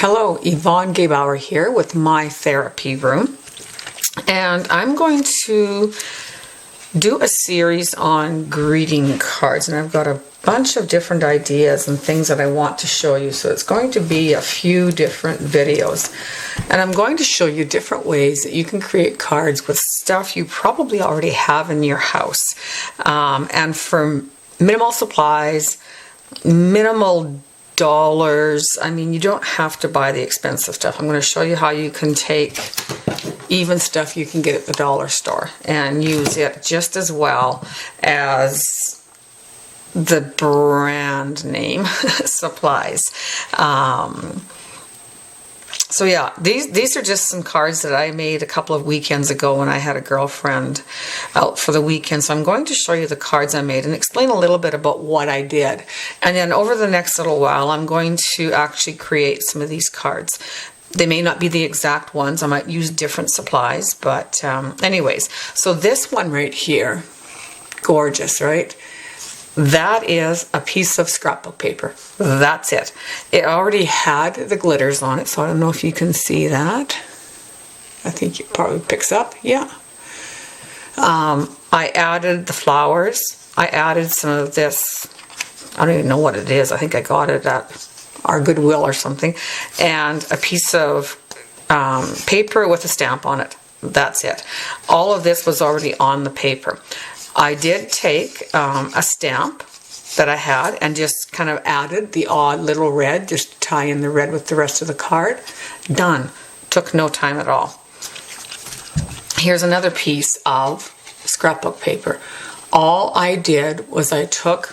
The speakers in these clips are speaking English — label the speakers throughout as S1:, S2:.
S1: Hello, Yvonne Gebauer here with My Therapy Room, and I'm going to do a series on greeting cards, and I've got a bunch of different ideas and things that I want to show you. So it's going to be a few different videos, and I'm going to show you different ways that you can create cards with stuff you probably already have in your house, and for minimal supplies, minimal dollars. I mean, you don't have to buy the expensive stuff. I'm going to show you how you can take even stuff you can get at the dollar store and use it just as well as the brand name supplies. So yeah, these are just some cards that I made a couple of weekends ago when I had a girlfriend out for the weekend. So I'm going to show you the cards I made and explain a little bit about what I did. And then over the next little while, I'm going to actually create some of these cards. They may not be the exact ones. I might use different supplies, but anyways. So this one right here, gorgeous, right? That is a piece of scrapbook paper. That's it. It already had the glitters on it, so I don't know if you can see that. I think it probably picks up. Yeah. I added the flowers. I added some of this. I don't even know what it is. I think I got it at our Goodwill or something. And a piece of paper with a stamp on it. That's it. All of this was already on the paper. I did take a stamp that I had and just kind of added the odd little red, just to tie in the red with the rest of the card. Done. Took no time at all. Here's another piece of scrapbook paper. All I did was I took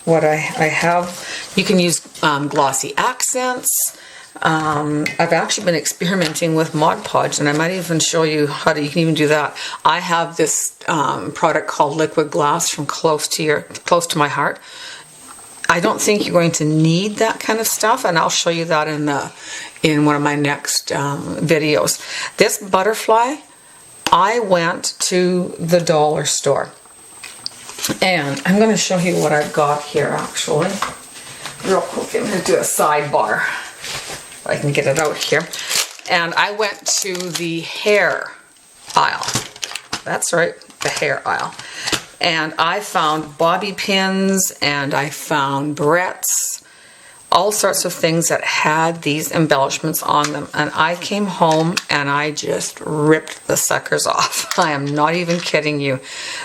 S1: what I have. You can use glossy accents. I've actually been experimenting with Mod Podge, and I might even show you how you can even do that. I have this product called Liquid Glass from close to my heart. I don't think you're going to need that kind of stuff, and I'll show you that in one of my next videos. This butterfly, I went to the dollar store, and I'm going to show you what I've got here actually. Real quick, I'm going to do a sidebar. I can get it out here. And I went to the hair aisle. That's right, the hair aisle. And I found bobby pins and I found barrettes, all sorts of things that had these embellishments on them. And I came home and I just ripped the suckers off. I am not even kidding you.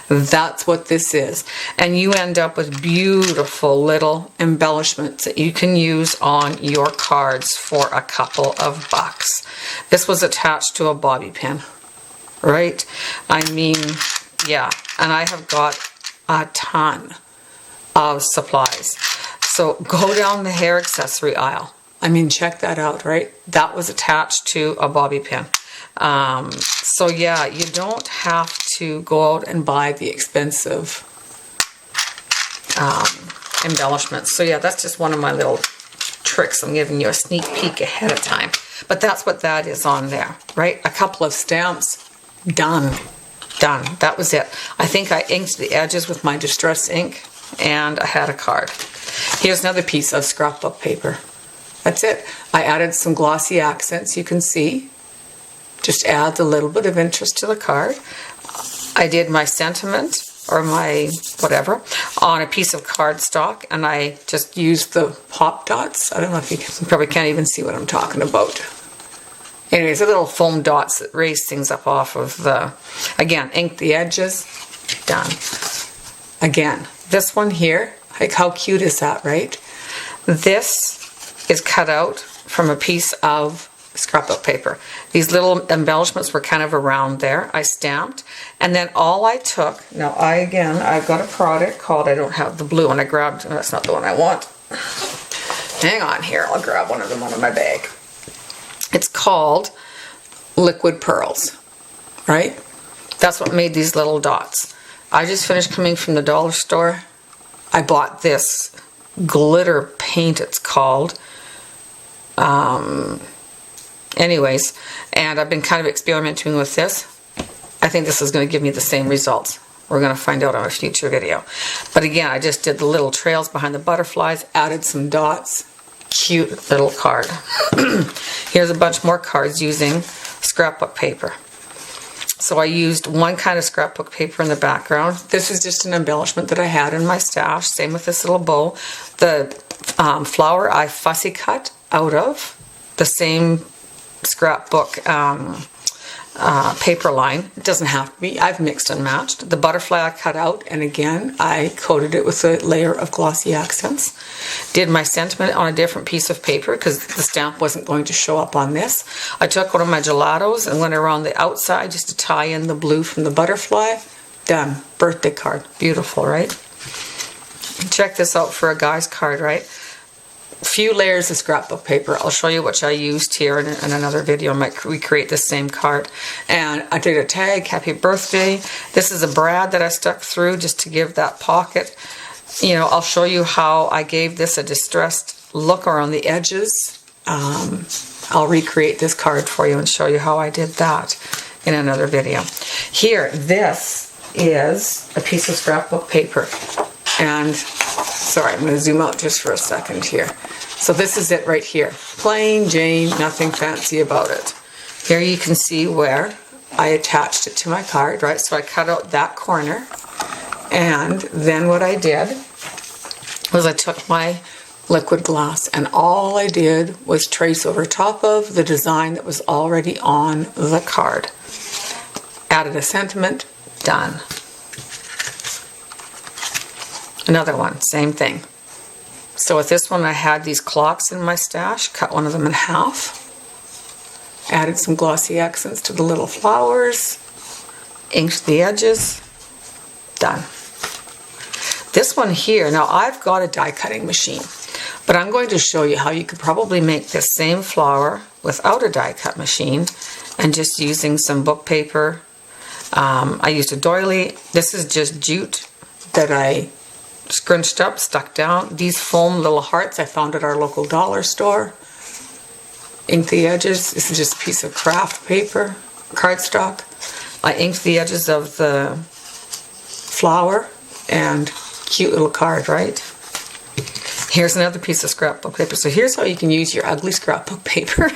S1: That's what this is. And you end up with beautiful little embellishments that you can use on your cards for a couple of bucks. This was attached to a bobby pin, right? I mean, yeah. And I have got a ton of supplies. So go down the hair accessory aisle. I mean, check that out, right? That was attached to a bobby pin. So yeah, you don't have to go out and buy the expensive embellishments. So yeah, that's just one of my little tricks. I'm giving you a sneak peek ahead of time. But that's what that is on there, right? A couple of stamps, done. Done. That was it. I think I inked the edges with my Distress ink, and I had a card. Here's another piece of scrapbook paper. That's it. I added some glossy accents, you can see. Just adds a little bit of interest to the card. I did my sentiment, or my whatever, on a piece of cardstock, and I just used the pop dots. I don't know if you probably can't even see what I'm talking about. Anyways, the little foam dots that raise things up off of the, again, ink the edges, done. Again, this one here, like how cute is that, right? This is cut out from a piece of scrapbook paper. These little embellishments were kind of around there. I stamped, and then all I took, now I've got a product called, I don't have the blue one, I grabbed, that's not the one I want. Hang on here, I'll grab one of them out of my bag. It's called Liquid Pearls, right? That's what made these little dots. I just finished coming from the dollar store. I bought this glitter paint, it's called. Anyways, and I've been kind of experimenting with this. I think this is going to give me the same results. We're going to find out on a future video. But again, I just did the little trails behind the butterflies, added some dots, cute little card. Here's a bunch more cards using scrapbook paper. So I used one kind of scrapbook paper in the background. This is just an embellishment that I had in my stash. Same with this little bow. The flower I fussy cut out of the same scrapbook paper line. It doesn't have to be. I've mixed and matched. The butterfly I cut out, and again I coated it with a layer of glossy accents. Did my sentiment on a different piece of paper because the stamp wasn't going to show up on this. I took one of my gelatos and went around the outside just to tie in the blue from the butterfly. Done. Birthday card. Beautiful, right? Check this out for a guy's card, right? Few layers of scrapbook paper. I'll show you which I used here in another video. I might recreate the same card. And I did a tag, happy birthday. This is a brad that I stuck through just to give that pocket. You know, I'll show you how I gave this a distressed look around the edges. I'll recreate this card for you and show you how I did that in another video. Here, this is a piece of scrapbook paper. And, sorry, I'm going to zoom out just for a second here. So this is it right here. Plain Jane, nothing fancy about it. Here you can see where I attached it to my card, right? So I cut out that corner. And then what I did was I took my liquid glass and all I did was trace over top of the design that was already on the card. Added a sentiment, done. Another one, same thing. So with this one I had these clocks in my stash, cut one of them in half. Added some glossy accents to the little flowers. Inked the edges. Done. This one here, now I've got a die cutting machine, but I'm going to show you how you could probably make this same flower without a die cut machine and just using some book paper. I used a doily. This is just jute that I scrunched up, stuck down. These foam little hearts I found at our local dollar store. Inked the edges. This is just a piece of craft paper, cardstock. I inked the edges of the flower and cute little card, right? Here's another piece of scrapbook paper. So here's how you can use your ugly scrapbook paper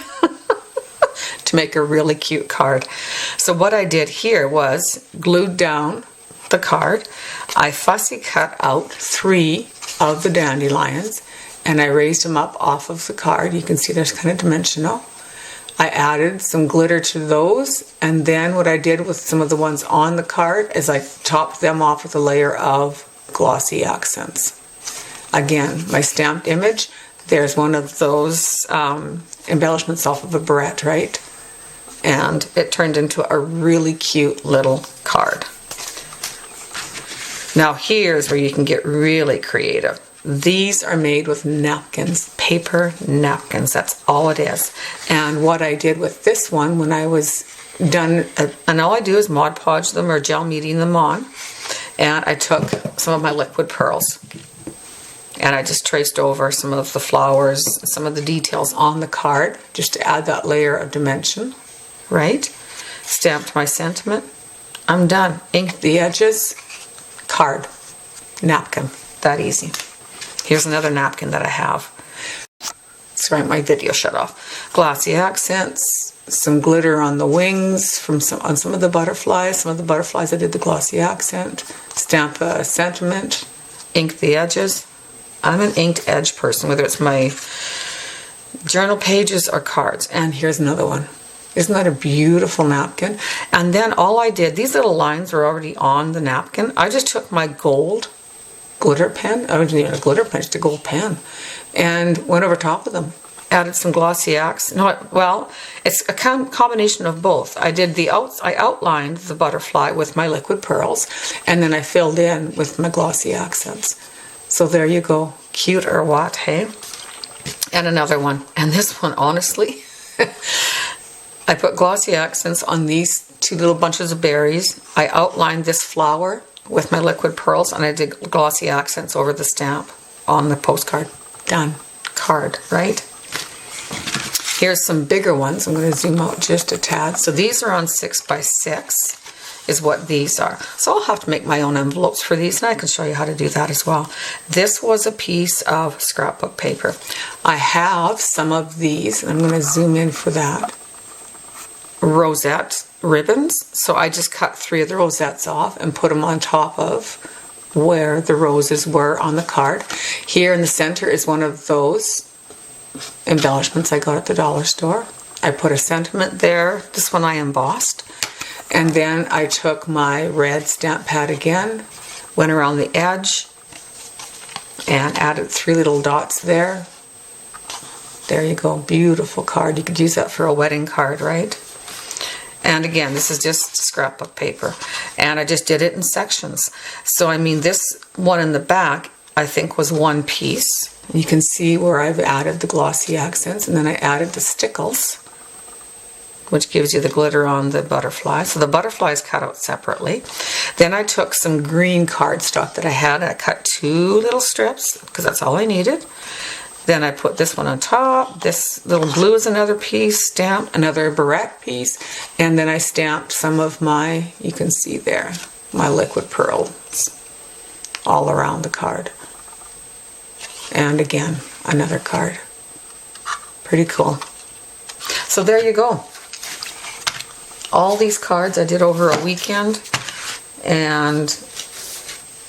S1: to make a really cute card. So what I did here was glued down the card. I fussy cut out 3 of the dandelions and I raised them up off of the card. You can see there's kind of dimensional. I added some glitter to those, and then what I did with some of the ones on the card is I topped them off with a layer of glossy accents. Again, my stamped image, there's one of those embellishments off of a barrette, right? And it turned into a really cute little card. Now here's where you can get really creative. These are made with napkins, paper napkins, that's all it is. And what I did with this one when I was done, and all I do is Mod Podge them or gel meeting them on, and I took some of my liquid pearls and I just traced over some of the flowers, some of the details on the card just to add that layer of dimension, right? Stamped my sentiment. I'm done. Inked the edges. Card. Napkin. That easy. Here's another napkin that I have. Sorry, my video shut off. Glossy accents. Some glitter on the wings on some of the butterflies. Some of the butterflies I did the glossy accent. Stamp a sentiment. Ink the edges. I'm an inked edge person, whether it's my journal pages or cards. And here's another one. Isn't that a beautiful napkin? And then all I did, these little lines were already on the napkin. I just took my gold glitter pen. I didn't need a glitter pen, just a gold pen. And went over top of them. Added some glossy accents. No, well, it's a combination of both. I outlined the butterfly with my liquid pearls. And then I filled in with my glossy accents. So there you go. Cute or what, hey? And another one. And this one, honestly... I put glossy accents on these 2 little bunches of berries. I outlined this flower with my liquid pearls and I did glossy accents over the stamp on the postcard. Done. Card, right? Here's some bigger ones. I'm going to zoom out just a tad. So these are on 6x6 is what these are. So I'll have to make my own envelopes for these, and I can show you how to do that as well. This was a piece of scrapbook paper. I have some of these, and I'm going to zoom in for that, rosette ribbons. So I just cut 3 of the rosettes off and put them on top of where the roses were on the card. Here in the center is one of those embellishments I got at the dollar store. I put a sentiment there. This one I embossed. And then I took my red stamp pad again, went around the edge, and added 3 little dots there. There you go. Beautiful card. You could use that for a wedding card, right? And again, this is just scrapbook paper. And I just did it in sections. So, I mean, this one in the back, I think, was one piece. You can see where I've added the glossy accents, and then I added the stickles, which gives you the glitter on the butterfly. So the butterfly is cut out separately. Then I took some green cardstock that I had, and I cut 2 little strips, because that's all I needed. Then I put this one on top. This little blue is another piece, stamped, another barrette piece, and then I stamped some of my, you can see there, my liquid pearls all around the card. And again, another card. Pretty cool. So there you go. All these cards I did over a weekend, and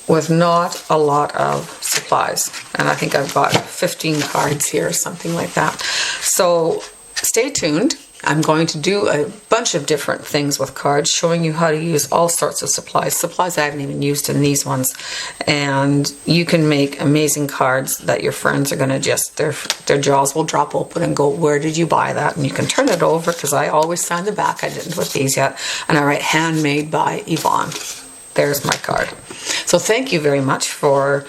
S1: with not a lot of supplies. And I think I've got 15 cards here or something like that. So stay tuned. I'm going to do a bunch of different things with cards, showing you how to use all sorts of supplies I haven't even used in these ones. And you can make amazing cards that your friends are going to just, their jaws will drop open and go, where did you buy that? And you can turn it over, because I always sign the back. I didn't with these yet. And I write handmade by Yvonne. There's my card. So thank you very much for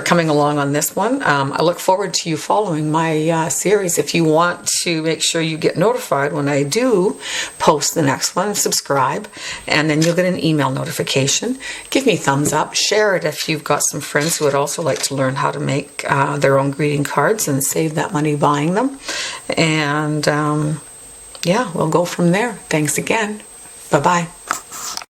S1: coming along on this one. I look forward to you following my series. If you want to make sure you get notified when I do post the next one, subscribe, and then you'll get an email notification. Give me a thumbs up. Share it if you've got some friends who would also like to learn how to make their own greeting cards and save that money buying them. And yeah, we'll go from there. Thanks again. Bye-bye.